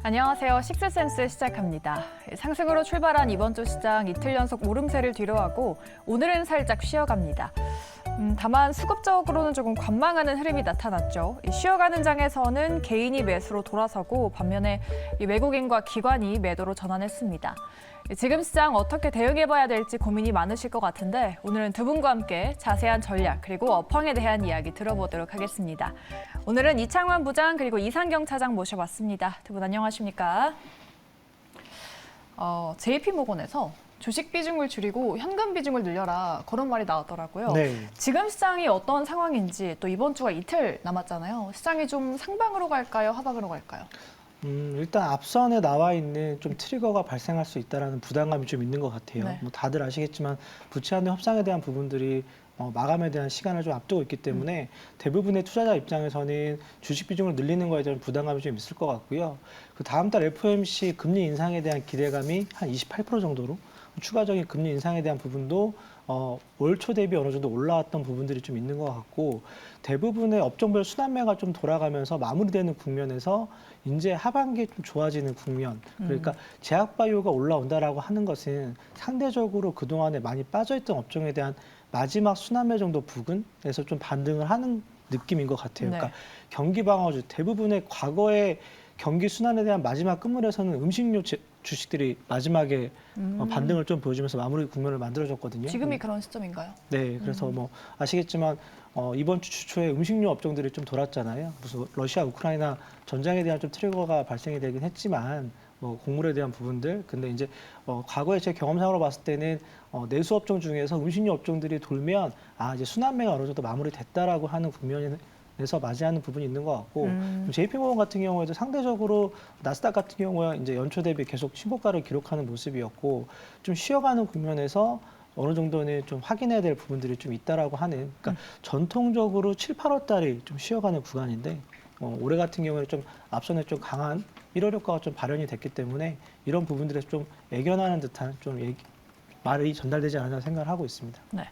안녕하세요. 식스센스 시작합니다. 상승으로 출발한 이번 주 시장 이틀 연속 오름세를 뒤로하고 오늘은 살짝 쉬어갑니다. 다만 수급적으로는 조금 관망하는 흐름이 나타났죠. 쉬어가는 장에서는 개인이 매수로 돌아서고 반면에 외국인과 기관이 매도로 전환했습니다. 지금 시장 어떻게 대응해봐야 될지 고민이 많으실 것 같은데 오늘은 두 분과 함께 자세한 전략 그리고 업황에 대한 이야기 들어보도록 하겠습니다. 오늘은 이창환 부장 그리고 이상경 차장 모셔봤습니다. 두 분 안녕하십니까? JP모건에서 주식 비중을 줄이고 현금 비중을 늘려라 그런 말이 나왔더라고요. 네. 지금 시장이 어떤 상황인지 또 이번 주가 이틀 남았잖아요. 시장이 좀 상방으로 갈까요? 하방으로 갈까요? 일단 앞선에 나와 있는 좀 트리거가 발생할 수 있다는 부담감이 좀 있는 것 같아요. 네. 뭐 다들 아시겠지만 부채한대 협상에 대한 부분들이 마감에 대한 시간을 좀 앞두고 있기 때문에 대부분의 투자자 입장에서는 주식 비중을 늘리는 거에 대한 부담감이 좀 있을 것 같고요. 그 다음 달 FOMC 금리 인상에 대한 기대감이 한 28% 정도로 추가적인 금리 인상에 대한 부분도 올 초 대비 어느 정도 올라왔던 부분들이 좀 있는 것 같고 대부분의 업종별 순환매가 좀 돌아가면서 마무리되는 국면에서 이제 하반기에 좀 좋아지는 국면 그러니까 제약바이오가 올라온다라고 하는 것은 상대적으로 그동안에 많이 빠져있던 업종에 대한 마지막 순환매 정도 부근에서 좀 반등을 하는 느낌인 것 같아요. 네. 그러니까 경기 방어주 대부분의 과거의 경기 순환에 대한 마지막 끝물에서는 음식료 주식들이 마지막에 반등을 좀 보여주면서 마무리 국면을 만들어줬거든요. 지금이 그런 시점인가요? 네, 그래서 뭐 아시겠지만 이번 주 주초에 음식료 업종들이 좀 돌았잖아요. 무슨 러시아 우크라이나 전장에 대한 좀 트리거가 발생이 되긴 했지만 뭐 곡물에 대한 부분들 근데 이제 과거에 제 경험상으로 봤을 때는 내수 업종 중에서 음식료 업종들이 돌면 이제 순환매가 어느 정도 마무리됐다라고 하는 국면에서 맞이하는 부분이 있는 것 같고 JP모건 같은 경우에도 상대적으로 나스닥 같은 경우에 이제 연초 대비 계속 신고가를 기록하는 모습이었고 좀 쉬어가는 국면에서 어느 정도는 좀 확인해야 될 부분들이 좀 있다라고 하는 그러니까 전통적으로 7, 8월 달이 좀 쉬어가는 구간인데 올해 같은 경우에 좀 앞선에 좀 강한 1월 효과가 좀 발현이 됐기 때문에 이런 부분들에서 좀 애견하는 듯한 좀 말이 전달되지 않았나 생각을 하고 있습니다. 네.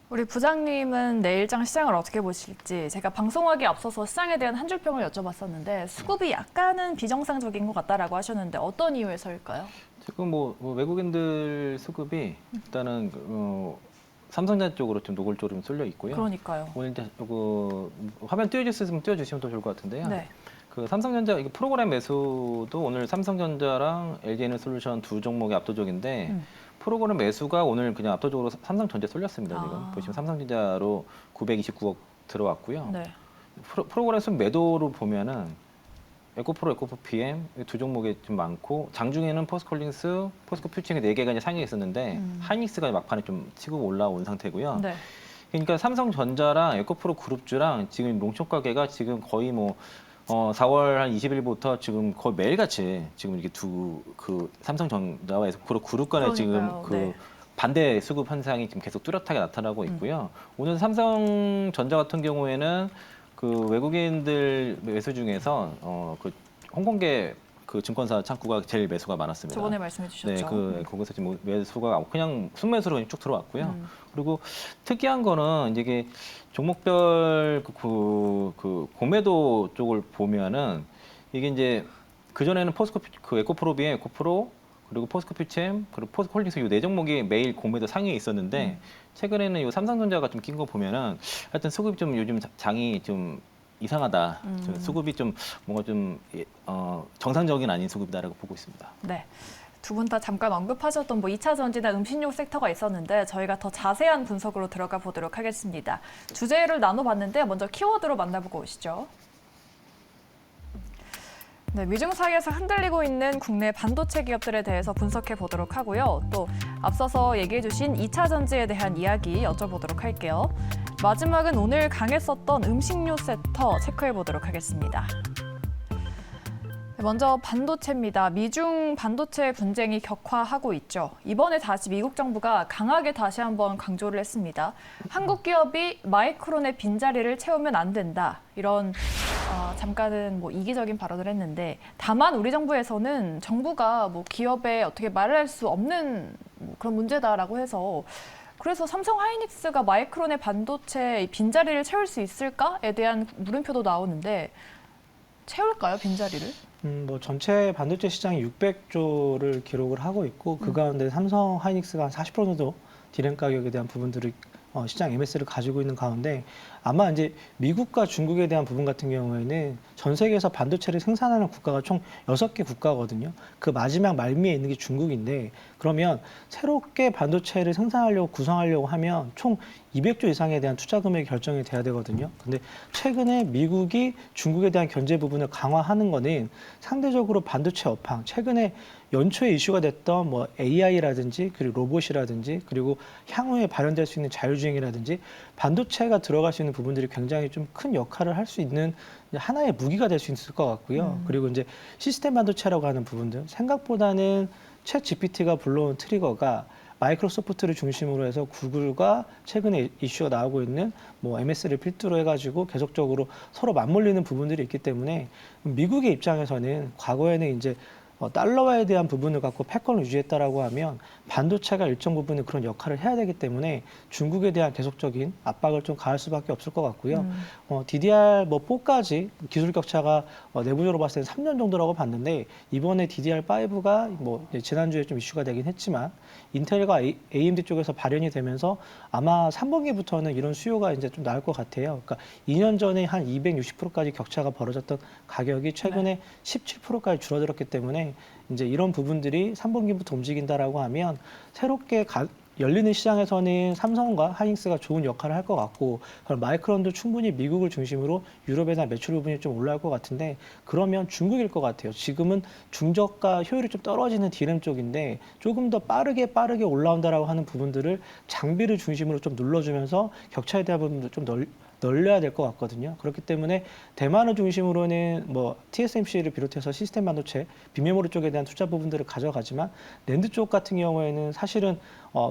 우리 부장님은 내일장 시장을 어떻게 보실지 제가 방송하기 앞서서 시장에 대한 한 줄 평을 여쭤봤었는데 수급이 약간은 비정상적인 것 같다라고 하셨는데 어떤 이유에서일까요? 지금 뭐 외국인들 수급이 일단은 삼성전자 쪽으로 좀 노골적으로 좀 쏠려 있고요. 그러니까요. 오늘 이제 화면 띄워주시면 더 좋을 것 같은데요. 네. 그 삼성전자 이거 프로그램 매수도 오늘 삼성전자랑 LG에너솔루션 두 종목이 압도적인데 프로그램 매수가 오늘 그냥 압도적으로 삼성전자 쏠렸습니다. 지금 보시면 삼성전자로 929억 들어왔고요. 네. 프로그램 순 매도로 보면은 에코프로, 에코프 PM 두 종목이 좀 많고 장중에는 포스코홀딩스, 포스코 퓨처링 4개가 이제 상위에 있었는데 하이닉스가 막판에 좀 치고 올라온 상태고요. 네. 그러니까 삼성전자랑 에코프로 그룹주랑 지금 롱숏 가게가 지금 거의 뭐 4월 한 20일부터 지금 거의 매일같이 지금 이렇게 그 삼성전자와 에코프로 그룹 간에 지금 그 네. 반대 수급 현상이 지금 계속 뚜렷하게 나타나고 있고요. 오늘 삼성전자 같은 경우에는 그 외국인들 매수 중에서 그 홍콩계 그 증권사 창구가 제일 매수가 많았습니다. 저번에 말씀해 주셨죠. 네, 거기서 지금 매수가 그냥 순매수로 그냥 쭉 들어왔고요. 그리고 특이한 거는 이게 종목별 그 공매도 쪽을 보면은 이게 이제 그 전에는 그 에코프로비에 에코프로 그리고 포스코 퓨챔 그리고 포스코 홀딩스 이 4종목이 매일 공매도 상위에 있었는데 최근에는 이 삼성전자가 좀 낀 거 보면은 하여튼 수급이 좀 요즘 장이 좀 이상하다. 좀 수급이 좀 뭔가 좀 정상적인 아닌 수급이다라고 보고 있습니다. 네. 두 분 다 잠깐 언급하셨던 뭐 2차 전지나 음식료 섹터가 있었는데 저희가 더 자세한 분석으로 들어가 보도록 하겠습니다. 주제를 나눠봤는데 먼저 키워드로 만나보고 오시죠. 네, 미중 사이에서 흔들리고 있는 국내 반도체 기업들에 대해서 분석해 보도록 하고요. 또 앞서서 얘기해 주신 2차 전지에 대한 이야기 여쭤보도록 할게요. 마지막은 오늘 강했었던 음식료 섹터 체크해 보도록 하겠습니다. 먼저 반도체입니다. 미중 반도체 분쟁이 격화하고 있죠. 이번에 다시 미국 정부가 강하게 다시 한번 강조를 했습니다. 한국 기업이 마이크론의 빈자리를 채우면 안 된다. 이런 잠깐은 뭐 이기적인 발언을 했는데 다만 우리 정부에서는 정부가 뭐 기업에 어떻게 말을 할 수 없는 그런 문제다라고 해서 그래서 삼성 하이닉스가 마이크론의 반도체 빈자리를 채울 수 있을까에 대한 물음표도 나오는데 채울까요, 빈자리를? 뭐 전체 반도체 시장이 600조를 기록을 하고 있고 그 가운데 삼성 하이닉스가 한 40% 정도 디램 가격에 대한 부분들을 시장 MS를 가지고 있는 가운데 아마 이제 미국과 중국에 대한 부분 같은 경우에는 전 세계에서 반도체를 생산하는 국가가 총 6개 국가거든요. 그 마지막 말미에 있는 게 중국인데 그러면 새롭게 반도체를 생산하려고 구성하려고 하면 총 200조 이상에 대한 투자 금액이 결정이 돼야 되거든요. 근데 최근에 미국이 중국에 대한 견제 부분을 강화하는 거는 상대적으로 반도체 업황, 최근에 연초에 이슈가 됐던 뭐 AI라든지 그리고 로봇이라든지 그리고 향후에 발현될 수 있는 자율주행이라든지 반도체가 들어갈 수 있는 부분들이 굉장히 좀 큰 역할을 할 수 있는 하나의 무기가 될 수 있을 것 같고요. 그리고 이제 시스템 반도체라고 하는 부분들 생각보다는 챗 GPT가 불러온 트리거가 마이크로소프트를 중심으로 해서 구글과 최근에 이슈가 나오고 있는 뭐 MS를 필두로 해가지고 계속적으로 서로 맞물리는 부분들이 있기 때문에 미국의 입장에서는 과거에는 이제 달러화에 대한 부분을 갖고 패권을 유지했다라고 하면 반도체가 일정 부분은 그런 역할을 해야 되기 때문에 중국에 대한 계속적인 압박을 좀 가할 수밖에 없을 것 같고요. DDR 뭐 4까지 기술 격차가 내부적으로 봤을 때는 3년 정도라고 봤는데 이번에 DDR5가 뭐 지난주에 좀 이슈가 되긴 했지만 인텔과 AMD 쪽에서 발현이 되면서 아마 3분기부터는 이런 수요가 이제 좀 나올 것 같아요. 그러니까 2년 전에 한 260%까지 격차가 벌어졌던 가격이 최근에 17%까지 줄어들었기 때문에 이제 이런 부분들이 3분기부터 움직인다라고 하면 새롭게 열리는 시장에서는 삼성과 하이닉스가 좋은 역할을 할 것 같고 마이크론도 충분히 미국을 중심으로 유럽에 대한 매출 부분이 좀 올라올 것 같은데 그러면 중국일 것 같아요. 지금은 중저가 효율이 좀 떨어지는 디램 쪽인데 조금 더 빠르게 올라온다라고 하는 부분들을 장비를 중심으로 좀 눌러주면서 격차에 대한 부분도 좀 넓려야 될 것 같거든요. 그렇기 때문에 대만을 중심으로는 뭐 TSMC를 비롯해서 시스템 반도체, 비메모리 쪽에 대한 투자 부분들을 가져가지만 랜드 쪽 같은 경우에는 사실은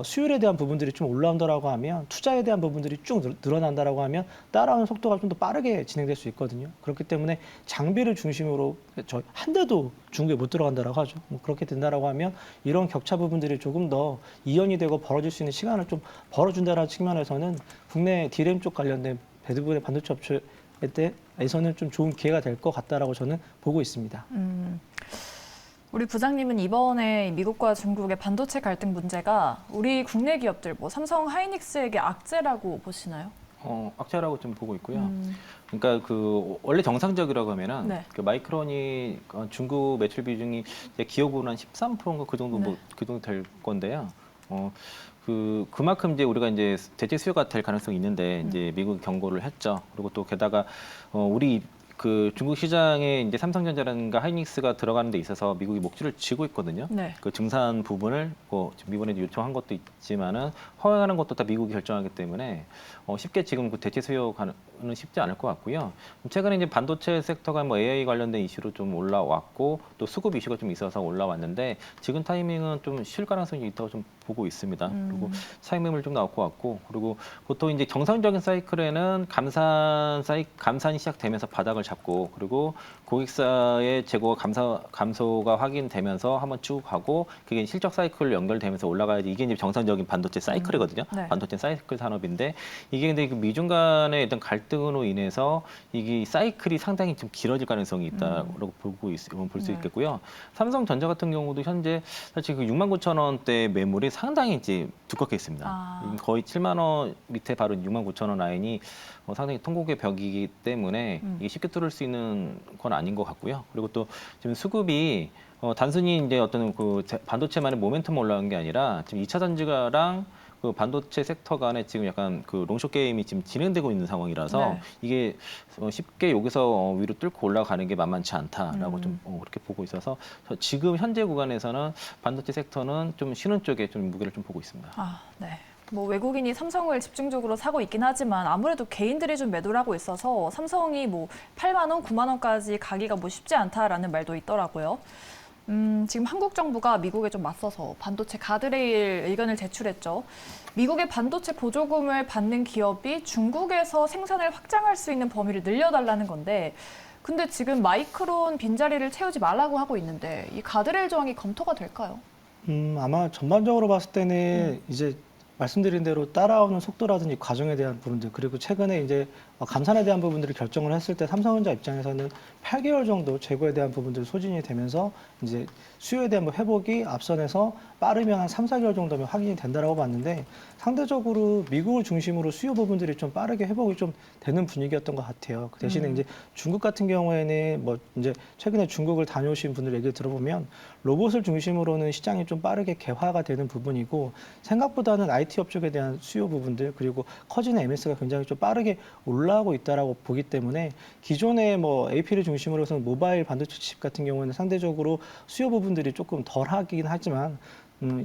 수율에 대한 부분들이 좀 올라온다라고 하면 투자에 대한 부분들이 쭉 늘어난다라고 하면 따라오는 속도가 좀 더 빠르게 진행될 수 있거든요. 그렇기 때문에 장비를 중심으로 한 대도 중국에 못 들어간다라고 하죠. 뭐 그렇게 된다라고 하면 이런 격차 부분들이 조금 더 이연이 되고 벌어질 수 있는 시간을 좀 벌어준다라는 측면에서는 국내 디램 쪽 관련된 배드블의 반도체 업체에서는 좀 좋은 기회가 될 것 같다라고 저는 보고 있습니다. 우리 부장님은 이번에 미국과 중국의 반도체 갈등 문제가 우리 국내 기업들, 뭐 삼성 하이닉스에게 악재라고 보시나요? 악재라고 좀 보고 있고요. 그러니까 그 원래 정상적이라고 하면은 네. 그 마이크론이 중국 매출 비중이 이제 기업으로 한 13%인가 그 정도 뭐 그 정도 될 건데요. 그만큼 이제 우리가 이제 대체 수요가 될 가능성이 있는데 이제 미국이 경고를 했죠. 그리고 또 게다가 우리 그 중국 시장에 이제 삼성전자라든가 하이닉스가 들어가는 데 있어서 미국이 목줄을 쥐고 있거든요. 네. 그 증산 부분을 지금 이번에 요청한 것도 있지만은 허용하는 것도 다 미국이 결정하기 때문에 쉽게 지금 그 대체 수요가는 쉽지 않을 것 같고요. 최근에 이제 반도체 섹터가 뭐 AI 관련된 이슈로 좀 올라왔고 또 수급 이슈가 좀 있어서 올라왔는데 지금 타이밍은 좀 쉴 가능성이 있다고 좀 보고 있습니다. 그리고 차익 매물 좀 나올 것 같고 그리고 보통 이제 정상적인 사이클에는 감산이 시작되면서 바닥을 잡고 그리고 고객사의 재고가 감소가 확인되면서 한번 쭉 가고 그게 실적 사이클로 연결되면서 올라가야지 이게 이제 정상적인 반도체 사이클이거든요. 네. 반도체 사이클 산업인데 이게 근데 그 미중 간의 어떤 갈등으로 인해서 이게 사이클이 상당히 좀 길어질 가능성이 있다고 볼 수 있겠고요. 삼성전자 같은 경우도 현재 사실 그 69,000원대 매물이 상당히 이제 두껍게 있습니다. 거의 7만 원 밑에 바로 69,000원 라인이 상당히 통곡의 벽이기 때문에 이게 쉽게 뚫을 수 있는 건 아닌 것 같고요. 그리고 또 지금 수급이 단순히 이제 어떤 그 반도체만의 모멘텀 올라간 게 아니라 지금 2차 전지가랑 그 반도체 섹터 간에 지금 약간 그 롱숏 게임이 지금 진행되고 있는 상황이라서 네. 이게 쉽게 여기서 위로 뚫고 올라가는 게 만만치 않다라고 좀 그렇게 보고 있어서 지금 현재 구간에서는 반도체 섹터는 좀 쉬는 쪽에 좀 무게를 좀 보고 있습니다. 네. 뭐 외국인이 삼성을 집중적으로 사고 있긴 하지만 아무래도 개인들이 좀 매도를 하고 있어서 삼성이 뭐 8만 원, 9만 원까지 가기가 뭐 쉽지 않다라는 말도 있더라고요. 지금 한국 정부가 미국에 좀 맞서서 반도체 가드레일 의견을 제출했죠. 미국의 반도체 보조금을 받는 기업이 중국에서 생산을 확장할 수 있는 범위를 늘려달라는 건데 근데 지금 마이크론 빈자리를 채우지 말라고 하고 있는데 이 가드레일 조항이 검토가 될까요? 아마 전반적으로 봤을 때는 이제 말씀드린 대로 따라오는 속도라든지 과정에 대한 부분들 그리고 최근에 이제 감산에 대한 부분들을 결정을 했을 때 삼성전자 입장에서는 8개월 정도 재고에 대한 부분들 소진이 되면서 이제 수요에 대한 뭐 회복이 앞선에서 빠르면 한 3, 4개월 정도면 확인이 된다라고 봤는데 상대적으로 미국을 중심으로 수요 부분들이 좀 빠르게 회복이 좀 되는 분위기였던 것 같아요. 그 대신에 이제 중국 같은 경우에는 뭐 이제 최근에 중국을 다녀오신 분들 얘기를 들어보면 로봇을 중심으로는 시장이 좀 빠르게 개화가 되는 부분이고 생각보다는 IT 업종에 대한 수요 부분들 그리고 커지는 MS가 굉장히 좀 빠르게 올라오고 있다라고 보기 때문에 기존의 뭐 AP를 중심으로 해서 모바일 반도체 칩 같은 경우에는 상대적으로 수요 부분들이 조금 덜하긴 하지만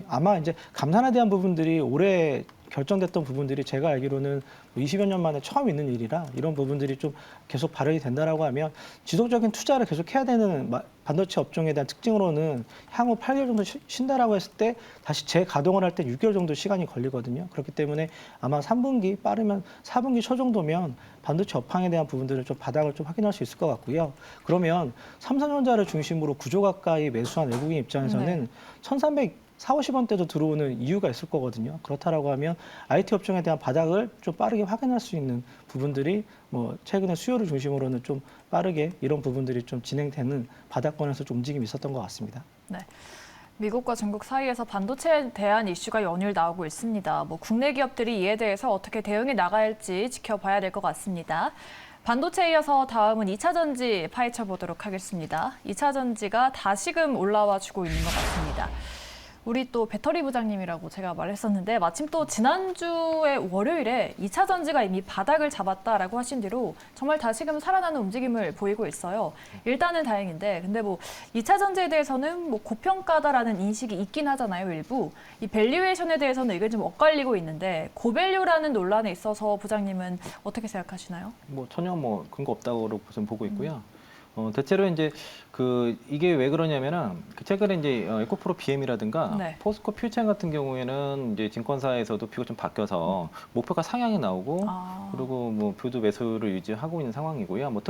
아마 이제 감산에 대한 부분들이 올해 결정됐던 부분들이 제가 알기로는 20여 년 만에 처음 있는 일이라 이런 부분들이 좀 계속 발현이 된다라고 하면 지속적인 투자를 계속 해야 되는 반도체 업종에 대한 특징으로는 향후 8개월 정도 쉰다라고 했을 때 다시 재가동을 할 때 6개월 정도 시간이 걸리거든요. 그렇기 때문에 아마 3분기 빠르면 4분기 초 정도면 반도체 업황에 대한 부분들을 좀 바닥을 좀 확인할 수 있을 것 같고요. 그러면 삼성전자를 중심으로 구조 가까이 매수한 외국인 입장에서는 1,340~1,50원대도 들어오는 이유가 있을 거거든요. 그렇다라고 하면 IT 업종에 대한 바닥을 좀 빠르게 확인할 수 있는 부분들이 뭐 최근에 수요를 중심으로는 좀 빠르게 이런 부분들이 좀 진행되는 바닥권에서 좀 움직임이 있었던 것 같습니다. 네. 미국과 중국 사이에서 반도체에 대한 이슈가 연일 나오고 있습니다. 뭐 국내 기업들이 이에 대해서 어떻게 대응해 나갈지 지켜봐야 될 것 같습니다. 반도체에 이어서 다음은 2차 전지 파헤쳐 보도록 하겠습니다. 2차 전지가 다시금 올라와 주고 있는 것 같습니다. 우리 또 배터리 부장님이라고 제가 말했었는데 마침 또 지난주에 월요일에 2차 전지가 이미 바닥을 잡았다라고 하신 뒤로 정말 다시금 살아나는 움직임을 보이고 있어요. 일단은 다행인데 근데 뭐 2차 전지에 대해서는 뭐 고평가다라는 인식이 있긴 하잖아요, 일부. 이 밸류에이션에 대해서는 이게 좀 엇갈리고 있는데 고밸류라는 논란에 있어서 부장님은 어떻게 생각하시나요? 뭐 전혀 뭐 근거 없다고 좀 보고 있고요. 대체로 이제 이게 왜 그러냐면은 최근에 이제 에코프로 BM이라든가 네. 포스코 퓨처 같은 경우에는 이제 증권사에서도 뷰가 좀 바뀌어서 목표가 상향이 나오고 그리고 뭐 뷰도 매수를 유지하고 있는 상황이고요. 뭐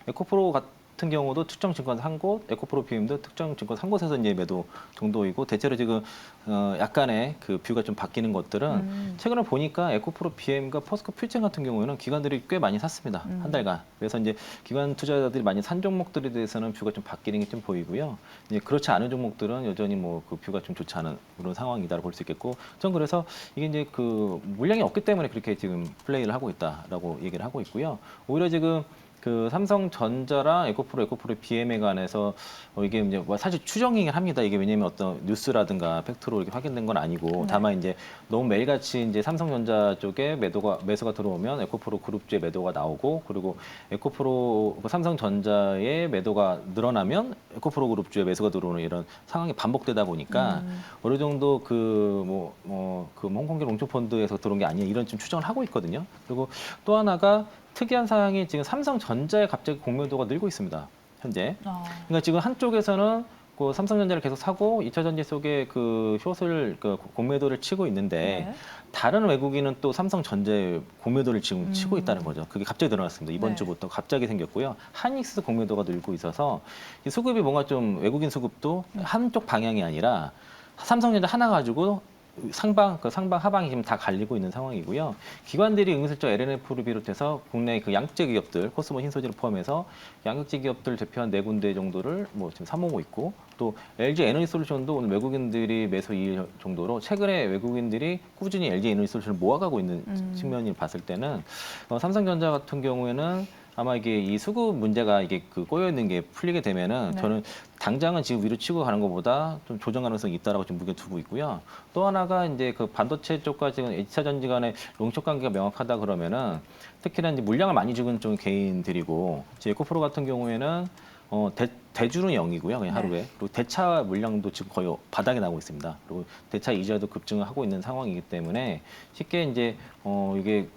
에코프로 같은 경우도 특정 증권 한 곳, 에코프로 BM도 특정 증권 한 곳에서 이제 매도 정도이고 대체로 지금 약간의 그 뷰가 좀 바뀌는 것들은 최근에 보니까 에코프로 BM과 포스코 퓨처 같은 경우에는 기관들이 꽤 많이 샀습니다. 한 달간. 그래서 이제 기관 투자자들이 많이 산 종목들에 대해서는 뷰가 좀 바뀌는 게 좀 보이고요. 이제 그렇지 않은 종목들은 여전히 뭐 그 뷰가 좀 좋지 않은 그런 상황이다라고 볼 수 있겠고, 전 그래서 이게 이제 그 물량이 없기 때문에 그렇게 지금 플레이를 하고 있다라고 얘기를 하고 있고요. 오히려 지금 그 삼성전자랑 에코프로 BM에 관해서 이게 이제 사실 추정이긴 합니다. 이게 왜냐면 어떤 뉴스라든가 팩트로 이렇게 확인된 건 아니고 다만 이제 너무 매일같이 이제 삼성전자 쪽에 매수가 들어오면 에코프로 그룹주의 매도가 나오고 그리고 삼성전자의 매도가 늘어나면 에코프로 그룹주의 매수가 들어오는 이런 상황이 반복되다 보니까 어느 정도 그 홍콩기 롱초펀드에서 들어온 게 아니냐 이런 좀 추정을 하고 있거든요. 그리고 또 하나가 특이한 사항이 지금 삼성전자에 갑자기 공매도가 늘고 있습니다. 현재. 그러니까 지금 한쪽에서는 그 삼성전자를 계속 사고 2차 전지 속에 그 숏을 공매도를 치고 있는데 다른 외국인은 또 삼성전자에 공매도를 지금 치고 있다는 거죠. 그게 갑자기 늘어났습니다. 이번 주부터 갑자기 생겼고요. 하이닉스 공매도가 늘고 있어서 이 수급이 뭔가 좀 외국인 수급도 한쪽 방향이 아니라 삼성전자 하나 가지고 상방 하방이 지금 다 갈리고 있는 상황이고요. 기관들이 은근슬쩍 LNF를 비롯해서 국내 그 양극재 기업들, 코스모 흰소재를 포함해서 양극재 기업들을 대표한 4군데 정도를 뭐 지금 사모으고 있고 또 LG 에너지솔루션도 오늘 외국인들이 매수 이일 정도로 최근에 외국인들이 꾸준히 LG 에너지솔루션을 모아가고 있는 측면을 봤을 때는 삼성전자 같은 경우에는 아마 이게 이 수급 문제가 이게 꼬여 있는 게 풀리게 되면은 저는 당장은 지금 위로 치고 가는 것보다 좀 조정 가능성이 있다라고 좀 무게 두고 있고요. 또 하나가 이제 그 반도체 쪽과 지금 2차 전지 간의 롱숏 관계가 명확하다 그러면은 특히나 이제 물량을 많이 주는 좀 개인들이고 에코프로 같은 경우에는 대주는 0이고요, 그냥 하루에. 그리고 대차 물량도 지금 거의 바닥에 나오고 있습니다. 그리고 대차 이자도 급증을 하고 있는 상황이기 때문에 쉽게 이제 이게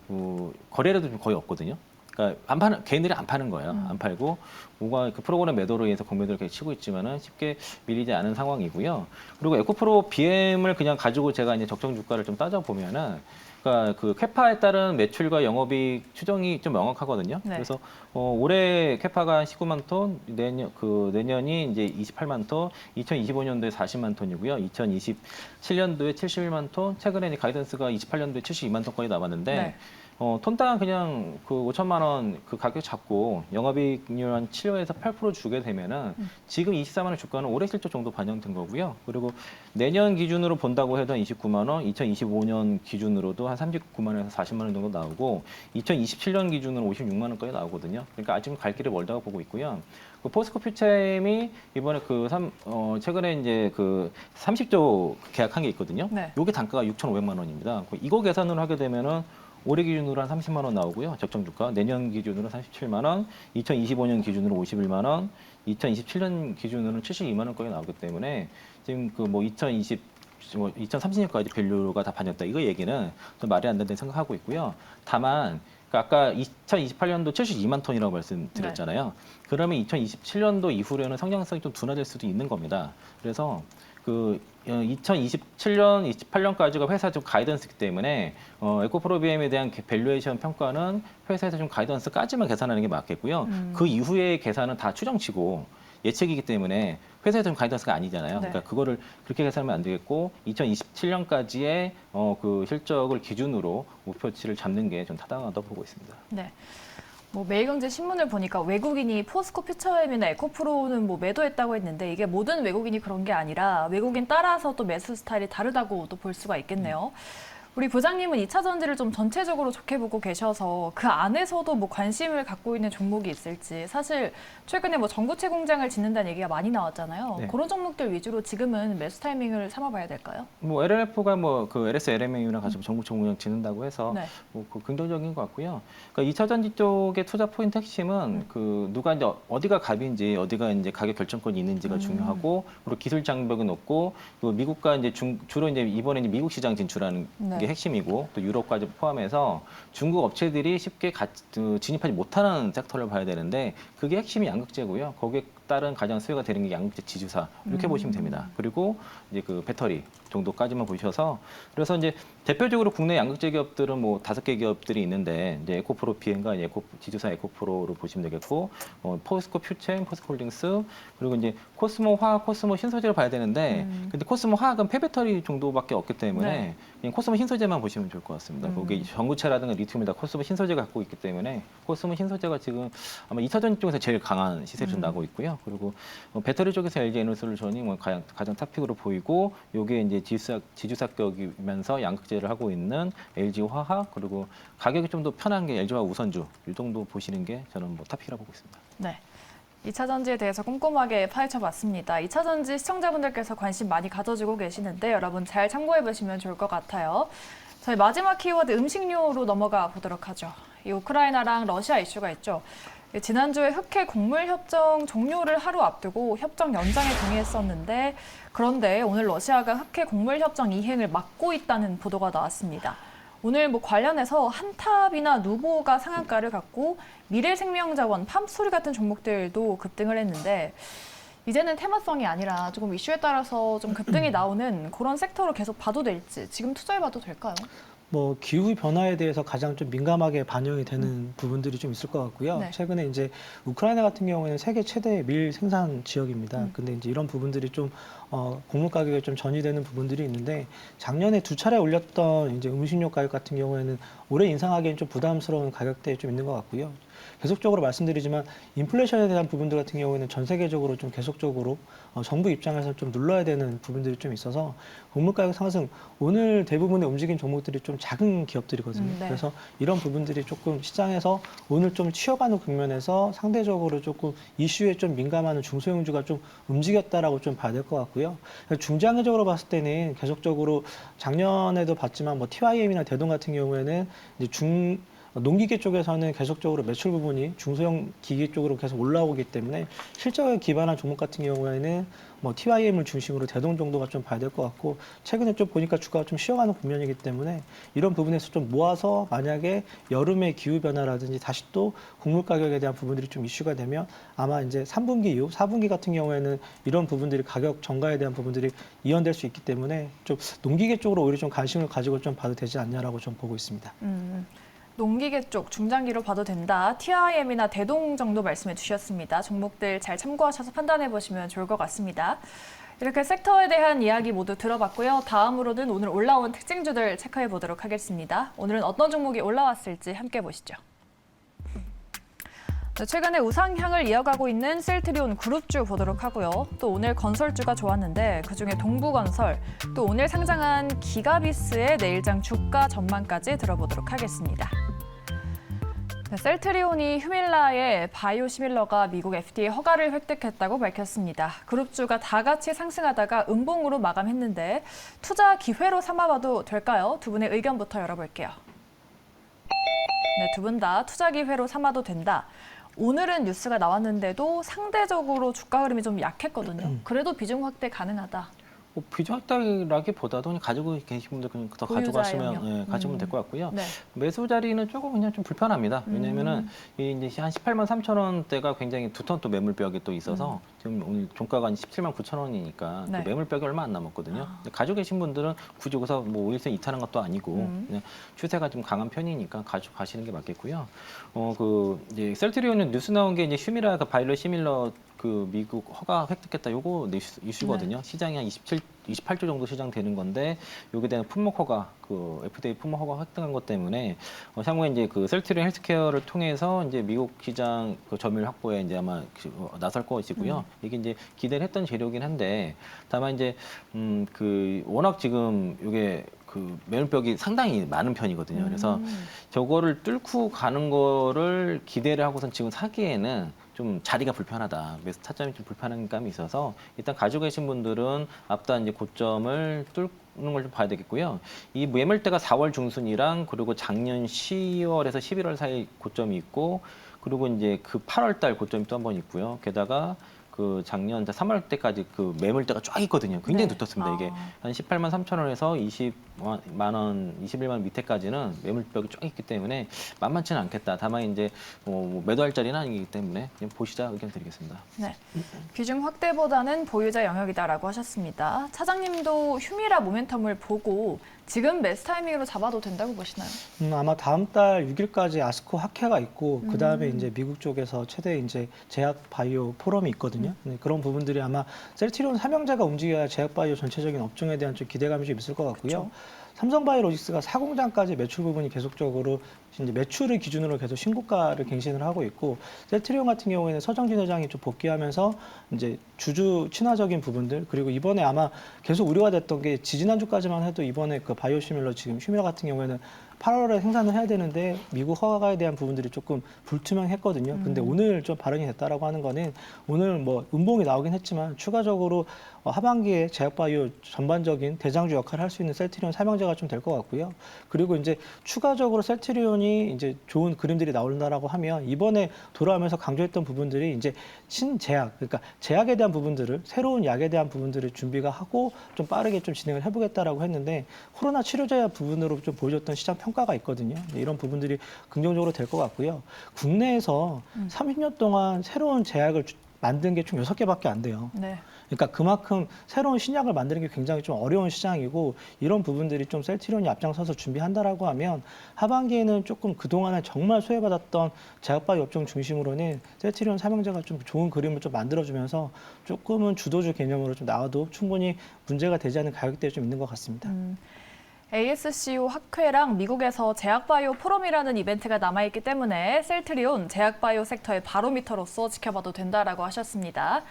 거래량도 좀 거의 없거든요. 그러니까 안 파는 개인들이 안 파는 거예요. 안 팔고 뭔가 그 프로그램 매도로 인해서 공매도를 이렇게 치고 있지만은 쉽게 밀리지 않은 상황이고요. 그리고 에코프로 BM을 그냥 가지고 제가 이제 적정 주가를 좀 따져 보면은 그러니까 그 캐파에 따른 매출과 영업이익 추정이 좀 명확하거든요. 네. 그래서 올해 캐파가 19만 톤, 내년이 이제 28만 톤, 2025년도에 40만 톤이고요. 2027년도에 71만 톤, 최근에 이제 가이던스가 28년도에 72만 톤까지 나왔는데 네. 톤당 그냥 그 5천만 원 그 가격 잡고 영업이익률 한 7에서 8% 주게 되면은 지금 24만 원 주가는 올해 실적 정도 반영된 거고요. 그리고 내년 기준으로 본다고 해도 한 29만 원, 2025년 기준으로도 한 39만 원에서 40만 원 정도 나오고 2027년 기준으로 56만 원까지 나오거든요. 그러니까 아직은 갈 길이 멀다고 보고 있고요. 그 포스코 퓨체엠이 이번에 최근에 이제 그 30조 계약한 게 있거든요. 네. 요게 단가가 6,500만 원입니다. 이거 계산으로 하게 되면은 올해 기준으로 한 30만 원 나오고요. 적정 주가. 내년 기준으로 37만 원, 2025년 기준으로 51만 원, 2027년 기준으로는 72만 원까지 나오기 때문에 지금 그 뭐 2030년까지 밸류가 다 반영됐다. 이거 얘기는 좀 말이 안 된다고 생각하고 있고요. 다만 아까 2028년도 72만 톤이라고 말씀드렸잖아요. 그러면 2027년도 이후로는 성장성이 좀 둔화될 수도 있는 겁니다. 그래서 그 2027년, 28년까지가 회사 좀 가이던스이기 때문에 에코프로 BM에 대한 밸류에이션 평가는 회사에서 좀 가이던스까지만 계산하는 게 맞겠고요. 그 이후의 계산은 다 추정치고 예측이기 때문에 회사에서 좀 가이던스가 아니잖아요. 네. 그러니까 그거를 그렇게 계산하면 안 되겠고 2027년까지의 그 실적을 기준으로 목표치를 잡는 게 좀 타당하다고 보고 있습니다. 네. 뭐 매일경제 신문을 보니까 외국인이 포스코 퓨처엠이나 에코프로는 뭐 매도했다고 했는데 이게 모든 외국인이 그런 게 아니라 외국인 따라서 또 매수 스타일이 다르다고 또 볼 수가 있겠네요. 우리 부장님은 2차 전지를 좀 전체적으로 좋게 보고 계셔서 그 안에서도 뭐 관심을 갖고 있는 종목이 있을지 사실 최근에 뭐 전구체 공장을 짓는다는 얘기가 많이 나왔잖아요. 네. 그런 종목들 위주로 지금은 매수 타이밍을 삼아봐야 될까요? 뭐 LLF가 뭐 그 LS LMAU랑 같이 전구체 공장 짓는다고 해서 네. 뭐 그 긍정적인 것 같고요. 그러니까 2차 전지 쪽의 투자 포인트 핵심은 그 누가 이제 어디가 갑인지 어디가 이제 가격 결정권이 있는지가 중요하고 그리고 기술 장벽이 높고 그 미국과 이제 주로 이제 이번에 이제 미국 시장 진출하는 네. 게 핵심이고 또 유럽까지 포함해서 중국 업체들이 쉽게 진입하지 못하는 섹터를 봐야 되는데 그게 핵심이 양극재고요. 거기에 따른 가장 수혜가 되는 게 양극재 지주사 이렇게 보시면 됩니다. 그리고 이제 그 배터리 정도까지만 보셔서 그래서 이제 대표적으로 국내 양극재 기업들은 뭐 5개 기업들이 있는데 이제 에코프로 BM과 지주사 에코프로로 보시면 되겠고 포스코 퓨체엠, 포스코홀딩스 그리고 이제 코스모 화학, 코스모 신소재를 봐야 되는데 근데 코스모 화학은 폐배터리 정도밖에 없기 때문에 네. 그냥 코스모 신소재만 보시면 좋을 것 같습니다. 거기 전구체라든가 리튬을 다 코스모 신소재가 갖고 있기 때문에 코스모 신소재가 지금 아마 2차 전지 쪽에서 제일 강한 시세를 좀 나고 있고요. 그리고 배터리 쪽에서 LG 에너솔루션이 뭐 가장 탑픽으로 보이고 요게 이제 지주사격이면서 양극재를 하고 있는 LG 화학 그리고 가격이 좀 더 편한 게 LG 화학 우선주 이 정도 보시는 게 저는 뭐 탑픽이라고 보고 있습니다. 네. 2차 전지에 대해서 꼼꼼하게 파헤쳐봤습니다. 2차 전지 시청자분들께서 관심 많이 가져주고 계시는데 여러분 잘 참고해 보시면 좋을 것 같아요. 저희 마지막 키워드 음식료로 넘어가 보도록 하죠. 이 우크라이나랑 러시아 이슈가 있죠. 지난주에 흑해 곡물 협정 종료를 하루 앞두고 협정 연장에 동의했었는데 그런데 오늘 러시아가 흑해 곡물 협정 이행을 막고 있다는 보도가 나왔습니다. 오늘 뭐 관련해서 한탑이나 누보가 상한가를 갖고 미래생명자원, 팜소리 같은 종목들도 급등을 했는데 이제는 테마성이 아니라 조금 이슈에 따라서 좀 급등이 나오는 그런 섹터로 계속 봐도 될지 지금 투자해봐도 될까요? 뭐 기후 변화에 대해서 가장 좀 민감하게 반영이 되는 부분들이 좀 있을 것 같고요. 네. 최근에 이제 우크라이나 같은 경우에는 세계 최대 밀 생산 지역입니다. 근데 이제 이런 부분들이 좀 곡물 가격에 좀 전이되는 부분들이 있는데 작년에 2차례 올렸던 이제 음식료 가격 같은 경우에는 올해 인상하기엔 좀 부담스러운 가격대에 좀 있는 것 같고요. 계속적으로 말씀드리지만 인플레이션에 대한 부분들 같은 경우에는 전 세계적으로 좀 계속적으로 정부 입장에서 좀 눌러야 되는 부분들이 좀 있어서 곡물 가격 상승 오늘 대부분의 움직인 종목들이 좀 작은 기업들이거든요. 네. 그래서 이런 부분들이 조금 시장에서 오늘 좀 치여가는 국면에서 상대적으로 조금 이슈에 좀 민감한 중소형주가 좀 움직였다라고 좀 봐야 될 것 같고요. 중장기적으로 봤을 때는 계속적으로 작년에도 봤지만 뭐 TYM이나 대동 같은 경우에는 이제 농기계 쪽에서는 계속적으로 매출 부분이 중소형 기계 쪽으로 계속 올라오기 때문에 실적에 기반한 종목 같은 경우에는 뭐 TYM을 중심으로 대동 정도가 좀 봐야 될 것 같고 최근에 좀 보니까 주가가 좀 쉬어가는 국면이기 때문에 이런 부분에서 좀 모아서 만약에 여름의 기후 변화라든지 다시 또 곡물 가격에 대한 부분들이 좀 이슈가 되면 아마 이제 3분기 이후 4분기 같은 경우에는 이런 부분들이 가격 정가에 대한 부분들이 이연될 수 있기 때문에 좀 농기계 쪽으로 오히려 좀 관심을 가지고 좀 봐도 되지 않냐라고 좀 보고 있습니다. 농기계 쪽 중장기로 봐도 된다. TIM이나 대동 정도 말씀해 주셨습니다. 종목들 잘 참고하셔서 판단해 보시면 좋을 것 같습니다. 이렇게 섹터에 대한 이야기 모두 들어봤고요. 다음으로는 오늘 올라온 특징주들 체크해 보도록 하겠습니다. 오늘은 어떤 종목이 올라왔을지 함께 보시죠. 최근에 우상향을 이어가고 있는 셀트리온 그룹주 보도록 하고요. 또 오늘 건설주가 좋았는데 그중에 동부건설, 또 오늘 상장한 기가비스의 내일장 주가 전망까지 들어보도록 하겠습니다. 셀트리온이 휴밀라의 바이오시밀러가 미국 FDA 허가를 획득했다고 밝혔습니다. 그룹주가 다 같이 상승하다가 음봉으로 마감했는데 투자 기회로 삼아봐도 될까요? 두 분의 의견부터 열어볼게요. 네, 두 분 다 투자 기회로 삼아도 된다. 오늘은 뉴스가 나왔는데도 상대적으로 주가 흐름이 좀 약했거든요. 그래도 비중 확대 가능하다. 뭐 비중 확대라기보다도 그냥 가지고 계신 분들 그냥 더 보유자 가져가시면 영역. 예, 가지면 될 것 같고요. 네. 매수 자리는 조금 그냥 좀 불편합니다. 왜냐면은 이 이제 한 18만 3천 원대가 굉장히 두턴 또 매물벽이 또 있어서 지금 오늘 종가가 한 17만 9천 원이니까 네. 그 매물벽이 얼마 안 남았거든요. 근데 가지고 계신 분들은 굳이 여기서 뭐 5일선 이탈한 것도 아니고 그냥 추세가 좀 강한 편이니까 가지고 가시는 게 맞겠고요. 그 이제 셀트리온은 뉴스 나온 게 이제 휴미라가 바이오 시밀러 그 미국 허가 획득했다. 요거 이슈거든요. 네. 시장이 한 28조 정도 시장 되는 건데 여기에 대한 품목 허가, 그 FDA 품목 허가 획득한 것 때문에 향후에 이제 그 셀트리온 헬스케어를 통해서 이제 미국 시장 그 점유율 확보에 이제 아마 나설 것이고요. 이게 이제 기대를 했던 재료긴 한데 다만 이제 그 워낙 지금 이게 그 매물벽이 상당히 많은 편이거든요. 그래서 저거를 뚫고 가는 거를 기대를 하고선 지금 사기에는 좀 자리가 불편하다. 매수 타점이 좀 불편한 감이 있어서 일단 가지고 계신 분들은 앞단 이제 고점을 뚫는 걸 좀 봐야 되겠고요. 이 매물대가 4월 중순이랑 그리고 작년 10월에서 11월 사이 고점이 있고 그리고 이제 그 8월 달 고점이 또 한 번 있고요. 게다가 그 작년 3월 때까지 그 매물대가 쫙 있거든요. 굉장히 네. 두텁습니다. 이게 한 18만 3천 원에서 20만 원, 21만 원 밑에까지는 매물벽이 쫙 있기 때문에 만만치는 않겠다. 다만 이제 뭐 매도할 자리는 아니기 때문에 그냥 보시자 의견 드리겠습니다. 네. 비중 확대보다는 보유자 영역이다라고 하셨습니다. 차장님도 휴미라 모멘텀을 보고 지금 매수 타이밍으로 잡아도 된다고 보시나요? 아마 다음 달 6일까지 아스코 학회가 있고 그 다음에 이제 미국 쪽에서 최대 이제 제약 바이오 포럼이 있거든요. 네, 그런 부분들이 아마 셀트리온 삼형제가 움직여야 제약 바이오 전체적인 업종에 대한 좀 기대감이 좀 있을 것 같고요. 그쵸. 삼성바이오로직스가 4공장까지 매출 부분이 계속적으로 이제 매출을 기준으로 계속 신고가를 갱신을 하고 있고 셀트리온 같은 경우에는 서정진 회장이 좀 복귀하면서 이제 주주 친화적인 부분들 그리고 이번에 아마 계속 우려가 됐던 게 지지난주까지만 해도 이번에 그 바이오시밀러 지금 휴미라 같은 경우에는 8월에 생산을 해야 되는데 미국 허가에 대한 부분들이 조금 불투명했거든요. 근데 오늘 좀 발언이 됐다라고 하는 거는 오늘 뭐 음봉이 나오긴 했지만 추가적으로 하반기에 제약바이오 전반적인 대장주 역할을 할 수 있는 셀트리온 삼형제가 좀 될 것 같고요. 그리고 이제 추가적으로 셀트리온이 이제 좋은 그림들이 나온다라고 하면 이번에 돌아오면서 강조했던 부분들이 이제 신제약, 그러니까 제약에 대한 부분들을 새로운 약에 대한 부분들을 준비가 하고 좀 빠르게 좀 진행을 해보겠다라고 했는데 코로나 치료제 부분으로 좀 보여줬던 시장 평가가 있거든요. 이런 부분들이 긍정적으로 될 것 같고요. 국내에서 30년 동안 새로운 제약을 만든 게 총 6개밖에 안 돼요. 네. 그러니까 그만큼 새로운 신약을 만드는 게 굉장히 좀 어려운 시장이고 이런 부분들이 좀 셀트리온이 앞장서서 준비한다라고 하면 하반기에는 조금 그동안에 정말 소외받았던 제약바이오 업종 중심으로는 셀트리온 삼형제가 좀 좋은 그림을 좀 만들어주면서 조금은 주도주 개념으로 좀 나와도 충분히 문제가 되지 않는 가격대에 좀 있는 것 같습니다. ASCO 학회랑 미국에서 제약바이오 포럼이라는 이벤트가 남아있기 때문에 셀트리온 제약바이오 섹터의 바로미터로서 지켜봐도 된다라고 하셨습니다.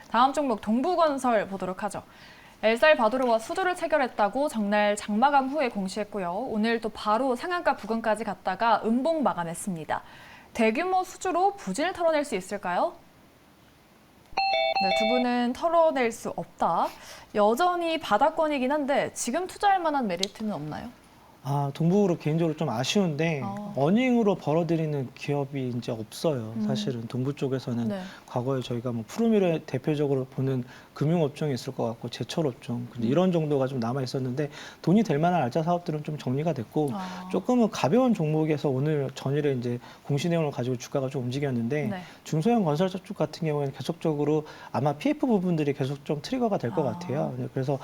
다음 종목 동부건설 보도록 하죠. 엘살바도르와 수주를 체결했다고 정날 장마감 후에 공시했고요. 오늘 또 바로 상한가 부근까지 갔다가 음봉 마감했습니다. 대규모 수주로 부진을 털어낼 수 있을까요? 네, 두 분은 털어낼 수 없다. 여전히 바닥권이긴 한데 지금 투자할 만한 메리트는 없나요? 동부그룹 개인적으로 좀 아쉬운데 어닝으로 벌어들이는 기업이 이제 없어요. 사실은 동부 쪽에서는 네. 과거에 저희가 뭐 프로미를 대표적으로 보는 금융업종이 있을 것 같고 제철업종 근데 이런 정도가 좀 남아 있었는데 돈이 될 만한 알짜 사업들은 좀 정리가 됐고 조금은 가벼운 종목에서 오늘 전일에 이제 공시 내용을 가지고 주가가 좀 움직였는데 네. 중소형 건설사 쪽 같은 경우에는 계속적으로 아마 PF 부분들이 계속 좀 트리거가 될 것 같아요. 그래서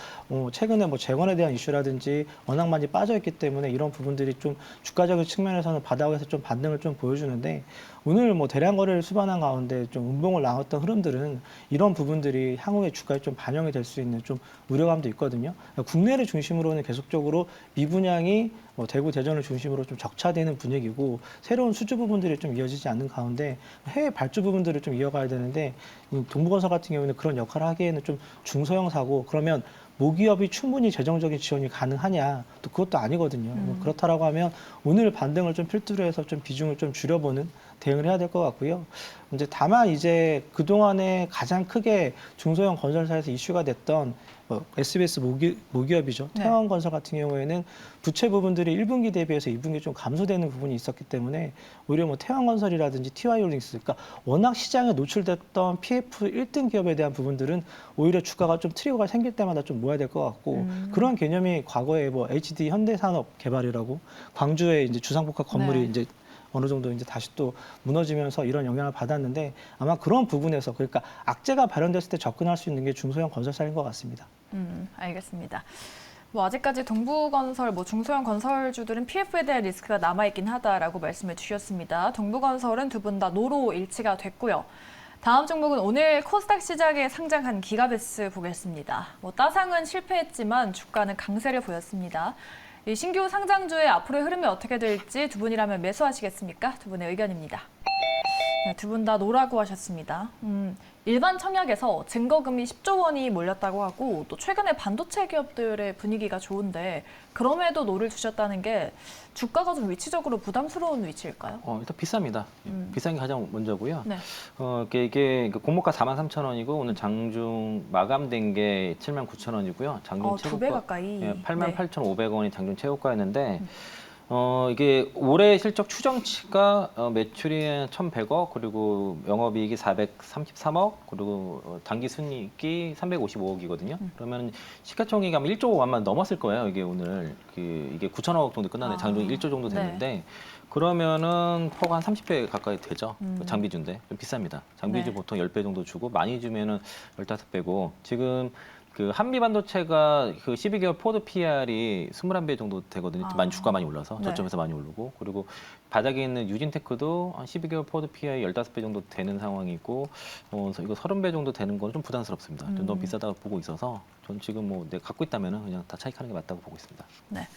최근에 뭐 재건에 대한 이슈라든지 워낙 많이 빠져 있기 때문에 이런 부분들이 좀 주가적인 측면에서는 바닥에서 좀 반등을 좀 보여주는데 오늘 뭐 대량 거래를 수반한 가운데 좀 운봉을 나왔던 흐름들은 이런 부분들이 향후에 주가에 좀 반영이 될 수 있는 좀 우려감도 있거든요. 국내를 중심으로는 계속적으로 미분양이 대구, 대전을 중심으로 좀 적차되는 분위기고 새로운 수주 부분들이 좀 이어지지 않는 가운데 해외 발주 부분들을 좀 이어가야 되는데 동부건설 같은 경우는 그런 역할을 하기에는 좀 중소형 사고 그러면 모기업이 충분히 재정적인 지원이 가능하냐 또 그것도 아니거든요. 그렇다라고 하면 오늘 반등을 좀 필두로 해서 좀 비중을 좀 줄여보는 대응을 해야 될 것 같고요. 이제 다만 이제 그동안에 가장 크게 중소형 건설사에서 이슈가 됐던 SBS 모기업이죠. 네. 태양건설 같은 경우에는 부채 부분들이 1분기 대비해서 2분기 좀 감소되는 부분이 있었기 때문에 오히려 뭐 태양건설이라든지 TY홀딩스, 그러니까 워낙 시장에 노출됐던 PF 1등 기업에 대한 부분들은 오히려 주가가 좀 트리거가 생길 때마다 좀 모아야 될 것 같고 그런 개념이 과거에 뭐 HD 현대산업개발이라고 광주에 이제 주상복합 건물이 네. 이제 어느 정도 이제 다시 또 무너지면서 이런 영향을 받았는데 아마 그런 부분에서 그러니까 악재가 발현됐을 때 접근할 수 있는 게 중소형 건설사인 것 같습니다. 알겠습니다. 뭐 아직까지 동부건설, 뭐 중소형 건설주들은 PF에 대한 리스크가 남아있긴 하다라고 말씀을 주셨습니다. 동부건설은 두 분 다 노로 일치가 됐고요. 다음 종목은 오늘 코스닥 시장에 상장한 기가베스 보겠습니다. 뭐 따상은 실패했지만 주가는 강세를 보였습니다. 이 신규 상장주의 앞으로의 흐름이 어떻게 될지 두 분이라면 매수하시겠습니까? 두 분의 의견입니다. 네, 두 분 다 노라고 하셨습니다. 일반 청약에서 증거금이 10조 원이 몰렸다고 하고 또 최근에 반도체 기업들의 분위기가 좋은데 그럼에도 노를 주셨다는 게 주가가 좀 위치적으로 부담스러운 위치일까요? 일단 비쌉니다. 비싼 게 가장 먼저고요. 네. 이게 공모가 43,000원이고 오늘 장중 마감된 게 79,000원이고요. 장중 두 배 가까이. 88,500원이 장중 최고가였는데 이게 올해 실적 추정치가 매출이 1,100억 그리고 영업이익이 433억 그리고 당기 순이익이 355억이거든요. 그러면 시가총액이 아마 1조 원만 넘었을 거예요. 이게 오늘 이게 9천억 정도 끝나네. 장중 1조 정도 됐는데 그러면은 퍼가 한 30배 가까이 되죠. 장비주인데 좀 비쌉니다. 장비주 네. 보통 10배 정도 주고 많이 주면은 15배고 지금 그 한미 반도체가 그 12개월 포드 PR이 21배 정도 되거든요. 많이 주가 많이 올라서 네. 저점에서 많이 오르고 그리고 바닥에 있는 유진테크도 한 12개월 포드 PR이 15배 정도 되는 상황이고 이거 30배 정도 되는 건 좀 부담스럽습니다. 좀 너무 비싸다고 보고 있어서 전 지금 뭐 내가 갖고 있다면은 그냥 다 차익하는 게 맞다고 보고 있습니다. 네.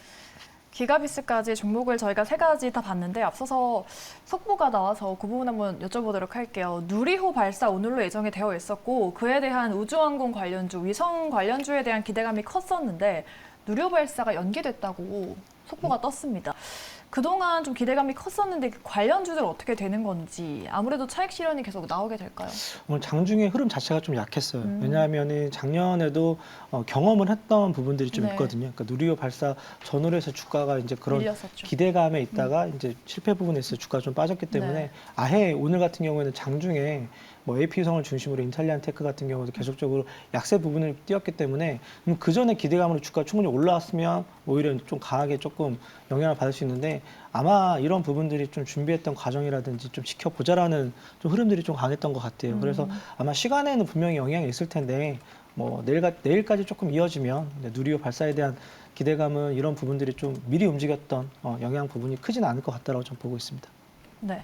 기가비스까지 종목을 저희가 세 가지 다 봤는데 앞서서 속보가 나와서 그 부분 한번 여쭤보도록 할게요. 누리호 발사 오늘로 예정이 되어 있었고 그에 대한 우주항공 관련주, 위성 관련주에 대한 기대감이 컸었는데 누리호 발사가 연기됐다고 속보가 떴습니다. 그동안 좀 기대감이 컸었는데 그 관련주들 어떻게 되는 건지 아무래도 차익 실현이 계속 나오게 될까요? 오늘 장중의 흐름 자체가 좀 약했어요. 왜냐하면 작년에도 경험을 했던 부분들이 좀 네. 있거든요. 그러니까 누리호 발사 전후로 해서 주가가 이제 그런 밀렸었죠. 기대감에 있다가 이제 실패 부분에 있어 주가가 좀 빠졌기 때문에 네. 아예 오늘 같은 경우에는 장중에 뭐 AP성을 중심으로 인텔리안 테크 같은 경우도 계속적으로 약세 부분을 띄었기 때문에 그 전에 기대감으로 주가가 충분히 올라왔으면 오히려 좀 강하게 조금 영향을 받을 수 있는데 아마 이런 부분들이 좀 준비했던 과정이라든지 좀 지켜보자라는 좀 흐름들이 좀 강했던 것 같아요. 그래서 아마 시간에는 분명히 영향이 있을 텐데 뭐 내일까지 조금 이어지면 누리호 발사에 대한 기대감은 이런 부분들이 좀 미리 움직였던 영향 부분이 크지는 않을 것 같다라고 좀 보고 있습니다. 네.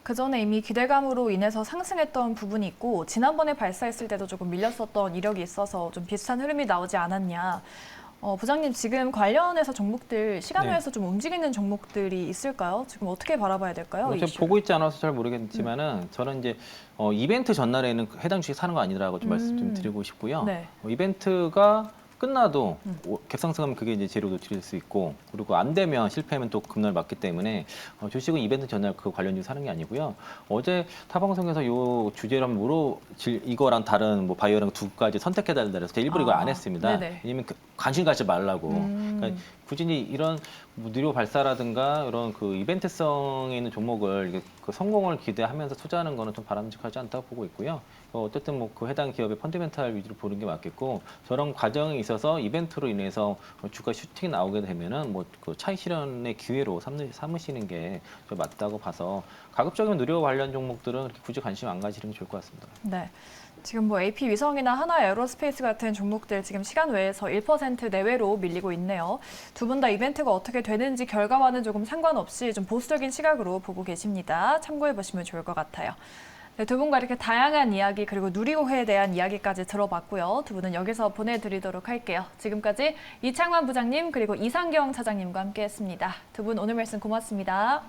그 전에 이미 기대감으로 인해서 상승했던 부분이 있고 지난번에 발사했을 때도 조금 밀렸었던 이력이 있어서 좀 비슷한 흐름이 나오지 않았냐. 부장님 지금 관련해서 종목들 시간외에서 좀 움직이는 종목들이 있을까요? 지금 어떻게 바라봐야 될까요? 제가 보고 있지 않아서 잘 모르겠지만은 저는 이제 이벤트 전날에는 해당 주식 사는 거 아니라고 좀 말씀 좀 드리고 싶고요. 네. 이벤트가 끝나도 객상승하면 그게 이제 재료 노출일 수 있고 그리고 안 되면 실패하면 또 급락을 맞기 때문에 주식은 이벤트 전날 그 관련주 사는 게 아니고요. 어제 타방송에서 요 주제를 한번 이거랑 다른 뭐 바이오랑 두 가지 선택해달라 그래서 제가 일부러 이걸 안 했습니다. 네네. 왜냐면 관심 갖지 말라고. 그러니까 굳이 이런 뭐 누리호 발사라든가 이런 그 이벤트성에 있는 종목을 이게 그 성공을 기대하면서 투자하는 거는 좀 바람직하지 않다고 보고 있고요. 어쨌든 뭐 그 해당 기업의 펀더멘탈 위주로 보는 게 맞겠고 저런 과정에 있어서 이벤트로 인해서 주가 슈팅이 나오게 되면은 뭐 그 차익 실현의 기회로 삼으시는 게 좀 맞다고 봐서 가급적이면 누리호 관련 종목들은 그렇게 굳이 관심 안 가지는 게 좋을 것 같습니다. 네. 지금 뭐 AP 위성이나 하나 에어로스페이스 같은 종목들 지금 시간 외에서 1% 내외로 밀리고 있네요. 두 분 다 이벤트가 어떻게 되는지 결과와는 조금 상관없이 좀 보수적인 시각으로 보고 계십니다. 참고해 보시면 좋을 것 같아요. 네, 두 분과 이렇게 다양한 이야기 그리고 누리호에 대한 이야기까지 들어봤고요. 두 분은 여기서 보내드리도록 할게요. 지금까지 이창환 부장님 그리고 이상경 차장님과 함께했습니다. 두 분 오늘 말씀 고맙습니다.